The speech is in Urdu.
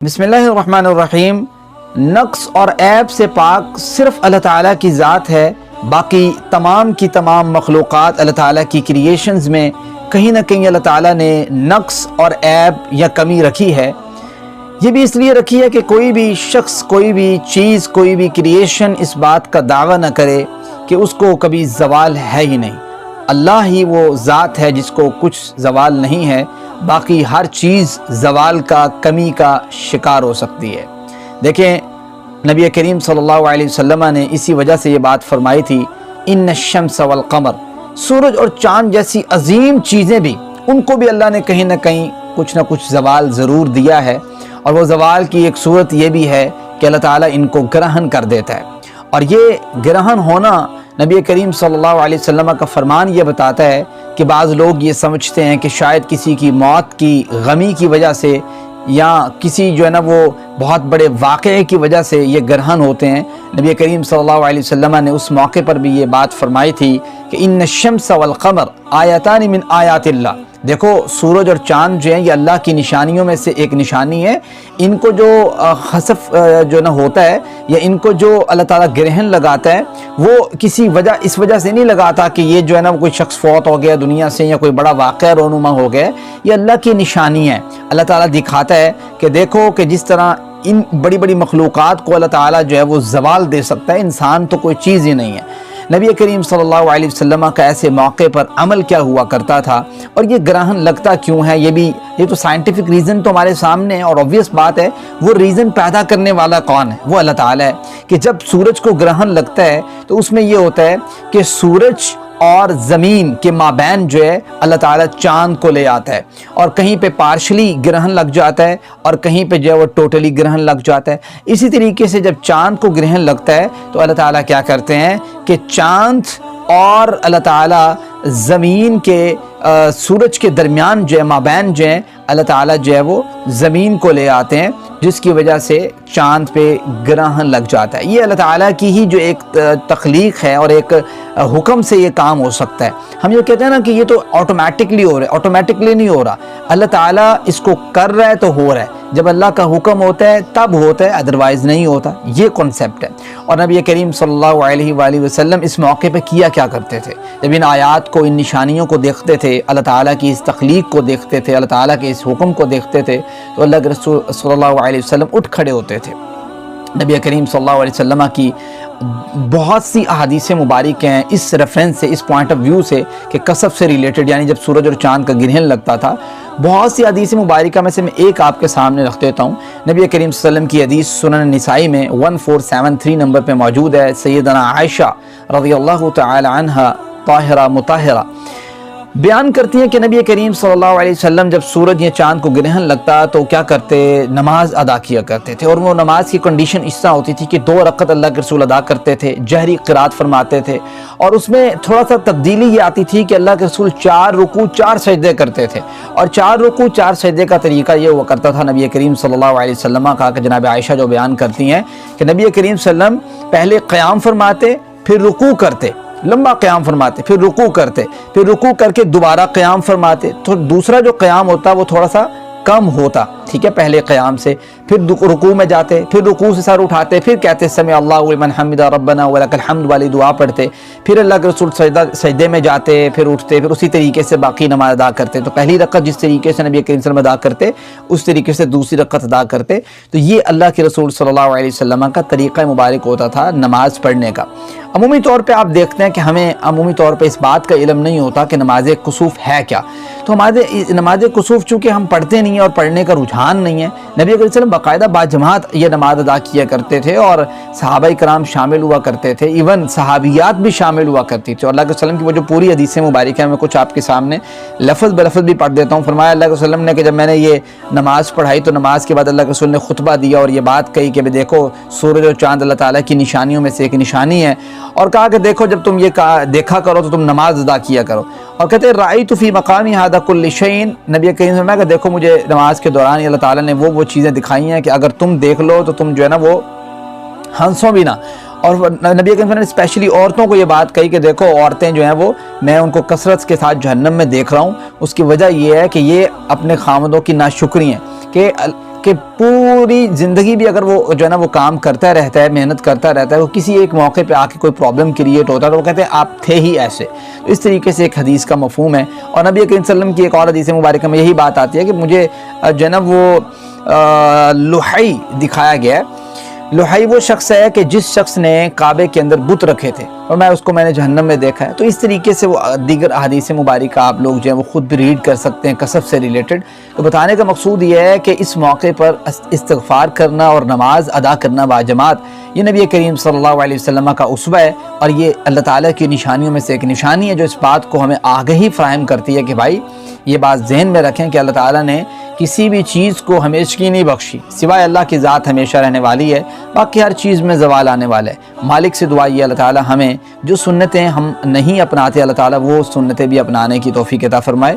بسم اللہ الرحمن الرحیم۔ نقص اور عیب سے پاک صرف اللہ تعالیٰ کی ذات ہے، باقی تمام کی تمام مخلوقات اللہ تعالیٰ کی کریشنز میں کہیں نہ کہیں اللہ تعالیٰ نے نقص اور عیب یا کمی رکھی ہے۔ یہ بھی اس لیے رکھی ہے کہ کوئی بھی شخص، کوئی بھی چیز، کوئی بھی کریشن اس بات کا دعویٰ نہ کرے کہ اس کو کبھی زوال ہے ہی نہیں۔ اللہ ہی وہ ذات ہے جس کو کچھ زوال نہیں ہے، باقی ہر چیز زوال کا، کمی کا شکار ہو سکتی ہے۔ دیکھیں نبی کریم صلی اللہ علیہ وسلم نے اسی وجہ سے یہ بات فرمائی تھی، ان الشمس والقمر، سورج اور چاند جیسی عظیم چیزیں بھی، ان کو بھی اللہ نے کہیں نہ کہیں کچھ نہ کچھ زوال ضرور دیا ہے، اور وہ زوال کی ایک صورت یہ بھی ہے کہ اللہ تعالیٰ ان کو گرہن کر دیتا ہے۔ اور یہ گرہن ہونا نبی کریم صلی اللہ علیہ وسلم کا فرمان یہ بتاتا ہے کہ بعض لوگ یہ سمجھتے ہیں کہ شاید کسی کی موت کی غمی کی وجہ سے یا کسی جو ہے نا وہ بہت بڑے واقعے کی وجہ سے یہ گرہن ہوتے ہیں۔ نبی کریم صلی اللہ علیہ وسلم نے اس موقع پر بھی یہ بات فرمائی تھی کہ ان الشمس والقمر آیتان من آیات اللہ، دیکھو سورج اور چاند جو ہیں یہ اللہ کی نشانیوں میں سے ایک نشانی ہے۔ ان کو جو خسف جو نہ ہوتا ہے یا ان کو جو اللہ تعالیٰ گرہن لگاتا ہے وہ کسی وجہ اس وجہ سے نہیں لگاتا کہ یہ جو ہے نا کوئی شخص فوت ہو گیا دنیا سے یا کوئی بڑا واقعہ رونما ہو گیا، یہ اللہ کی نشانی ہے۔ اللہ تعالیٰ دکھاتا ہے کہ دیکھو کہ جس طرح ان بڑی بڑی مخلوقات کو اللہ تعالیٰ جو ہے وہ زوال دے سکتا ہے، انسان تو کوئی چیز ہی نہیں ہے۔ نبی کریم صلی اللہ علیہ وسلم کا ایسے موقع پر عمل کیا ہوا کرتا تھا، اور یہ گرہن لگتا کیوں ہے، یہ تو سائنٹیفک ریزن تو ہمارے سامنے ہے، اور obvious بات ہے وہ ریزن پیدا کرنے والا کون ہے؟ وہ اللہ تعالیٰ ہے۔ کہ جب سورج کو گرہن لگتا ہے تو اس میں یہ ہوتا ہے کہ سورج اور زمین کے مابین جو ہے اللہ تعالیٰ چاند کو لے آتا ہے، اور کہیں پہ پارشلی گرہن لگ جاتا ہے اور کہیں پہ جو ہے وہ ٹوٹلی گرہن لگ جاتا ہے۔ اسی طریقے سے جب چاند کو گرہن لگتا ہے تو اللہ تعالیٰ کیا کرتے ہیں کہ چاند اور اللہ تعالیٰ زمین کے سورج کے درمیان جو ہے مابین جو ہے اللہ تعالیٰ جو ہے وہ زمین کو لے آتے ہیں، جس کی وجہ سے چاند پہ گرہن لگ جاتا ہے۔ یہ اللہ تعالیٰ کی ہی جو ایک تخلیق ہے اور ایک حکم سے یہ کام ہو سکتا ہے۔ ہم یہ کہتے ہیں نا کہ یہ تو آٹومیٹکلی ہو رہا ہے، آٹومیٹکلی نہیں ہو رہا، اللہ تعالیٰ اس کو کر رہا ہے تو ہو رہا ہے۔ جب اللہ کا حکم ہوتا ہے تب ہوتا ہے، ادروائز نہیں ہوتا، یہ کنسیپٹ ہے۔ اور نبی کریم صلی اللہ علیہ وآلہ وسلم اس موقع پہ کیا کرتے تھے؟ جب ان آیات کو، ان نشانیوں کو دیکھتے تھے، اللہ تعالیٰ کی اس تخلیق کو دیکھتے تھے، اللہ تعالیٰ کے اس حکم کو دیکھتے تھے، تو اللہ کے رسول صلی اللہ علیہ وسلم اٹھ کھڑے ہوتے تھے۔ نبی کریم صلی اللہ علیہ وسلم کی بہت سی احادیث مبارک ہیں اس ریفرنس سے، اس پوائنٹ آف ویو سے کہ کسف سے ریلیٹڈ، یعنی جب سورج اور چاند کا گرہن لگتا تھا، بہت سی حدیث مبارکہ میں سے میں ایک آپ کے سامنے رکھ دیتا ہوں۔ نبی کریم صلی اللہ علیہ وسلم کی حدیث سنن نسائی میں 1473 نمبر پہ موجود ہے۔ سیدنا عائشہ رضی اللہ تعالی عنہ طاہرہ مطہرہ بیان کرتی ہیں کہ نبی کریم صلی اللہ علیہ وسلم جب سورج یا چاند کو گرہن لگتا تو کیا کرتے؟ نماز ادا کیا کرتے تھے، اور وہ نماز کی کنڈیشن اس طرح ہوتی تھی کہ 2 رکعت اللہ کے رسول ادا کرتے تھے، جہری قرات فرماتے تھے، اور اس میں تھوڑا سا تبدیلی یہ آتی تھی کہ اللہ کے رسول 4 رکوع 4 سجدے کرتے تھے، اور 4 رکوع 4 سجدے کا طریقہ یہ ہوا کرتا تھا نبی کریم صلی اللہ علیہ وسلم کا، کہ جناب عائشہ جو بیان کرتی ہیں کہ نبی کریم صلی اللہ علیہ وسلم پہلے قیام فرماتے، پھر رکوع کرتے، لمبا قیام فرماتے، پھر رکوع کرتے، پھر رکوع کر کے دوبارہ قیام فرماتے، تو دوسرا جو قیام ہوتا وہ تھوڑا سا کم ہوتا، ٹھیک ہے، پہلے قیام سے، پھر رکوع میں جاتے، پھر رکوع سے سر اٹھاتے، پھر کہتے سمع اللہ لمن حمدہ ربنا ولک الحمد والی دعا پڑھتے، پھر اللہ کے رسول سجدے میں جاتے، پھر اٹھتے، پھر اسی طریقے سے باقی نماز ادا کرتے۔ تو پہلی رکعت جس طریقے سے نبی کریم صلی اللہ علیہ وسلم ادا کرتے اس طریقے سے دوسری رکعت ادا کرتے۔ تو یہ اللہ کے رسول صلی اللہ علیہ وسلم کا طریقہ مبارک ہوتا تھا نماز پڑھنے کا۔ عمومی طور پہ آپ دیکھتے ہیں کہ ہمیں عمومی طور پہ اس بات کا علم نہیں ہوتا کہ نماز کسوف ہے کیا۔ تو ہمارے نماز کسوف چونکہ ہم پڑھتے نہیں ہیں اور پڑھنے کا رجحان نہیں ہے، نبی کریم صلی اللہ علیہ وسلم باقاعدہ باجماعت یہ نماز ادا کیا کرتے تھے، اور صحابہ کرام شامل ہوا کرتے تھے، ایون صحابیات بھی شامل ہوا کرتی تھی۔ اور اللہ کے وسلم کی وہ جو پوری حدیث مبارک ہے میں کچھ آپ کے سامنے لفظ بلفظ بھی پڑھ دیتا ہوں۔ فرمایا اللہ کے وسلم نے کہ جب میں نے یہ نماز پڑھائی تو نماز کے بعد اللہ کے رسول نے خطبہ دیا اور یہ بات کہی کہ دیکھو سورج اور چاند اللہ تعالیٰ کی نشانیوں میں سے ایک نشانی ہے، اور کہا کہ دیکھو جب تم یہ دیکھا کرو تو تم نماز ادا کیا کرو۔ اور کہتے ہیں رأیت فی مقامی ھذا کل شیء، نبی کریم نے فرمایا کہ دیکھو مجھے نماز کے دوران اللہ تعالیٰ نے وہ چیزیں دکھائی ہیں کہ اگر تم دیکھ لو تو تم جو ہے نا وہ ہنسو بھی نہ۔ اور نبی کریم نے اسپیشلی عورتوں کو یہ بات کہی کہ دیکھو عورتیں جو ہیں وہ میں ان کو کثرت کے ساتھ جہنم میں دیکھ رہا ہوں، اس کی وجہ یہ ہے کہ یہ اپنے خامدوں کی ناشکری ہیں، کہ کہ پوری زندگی بھی اگر وہ جو ہے نا وہ کام کرتا رہتا ہے، محنت کرتا رہتا ہے، وہ کسی ایک موقع پہ آ کے کوئی پرابلم کریٹ ہوتا ہے تو وہ کہتے ہیں آپ تھے ہی ایسے. اس طریقے سے ایک حدیث کا مفہوم ہے. اور نبی کریم صلی اللہ علیہ وسلم کی ایک اور حدیث مبارکہ میں یہی بات آتی ہے کہ مجھے جو ہے نا وہ لوحی دکھایا گیا ہے. لوحی وہ شخص ہے کہ جس شخص نے کعبے کے اندر بت رکھے تھے اور میں نے جہنم میں دیکھا ہے. تو اس طریقے سے وہ دیگر احادیث مبارکہ آپ لوگ جو ہیں وہ خود بھی ریڈ کر سکتے ہیں کسب سے ریلیٹڈ. تو بتانے کا مقصود یہ ہے کہ اس موقع پر استغفار کرنا اور نماز ادا کرنا باجماعت یہ نبی کریم صلی اللہ علیہ وسلم کا اسوہ ہے، اور یہ اللہ تعالیٰ کی نشانیوں میں سے ایک نشانی ہے جو اس بات کو ہمیں آگہی فراہم کرتی ہے کہ بھائی یہ بات ذہن میں رکھیں کہ اللہ تعالیٰ نے کسی بھی چیز کو ہمیشگی نہیں بخشی، سوائے اللہ کی ذات ہمیشہ رہنے والی ہے، باقی ہر چیز میں زوال آنے والا ہے. مالک سے دعا یہ اللہ تعالیٰ ہمیں جو سنتیں ہم نہیں اپناتے اللہ تعالیٰ وہ سنتیں بھی اپنانے کی توفیق عطا فرمائے.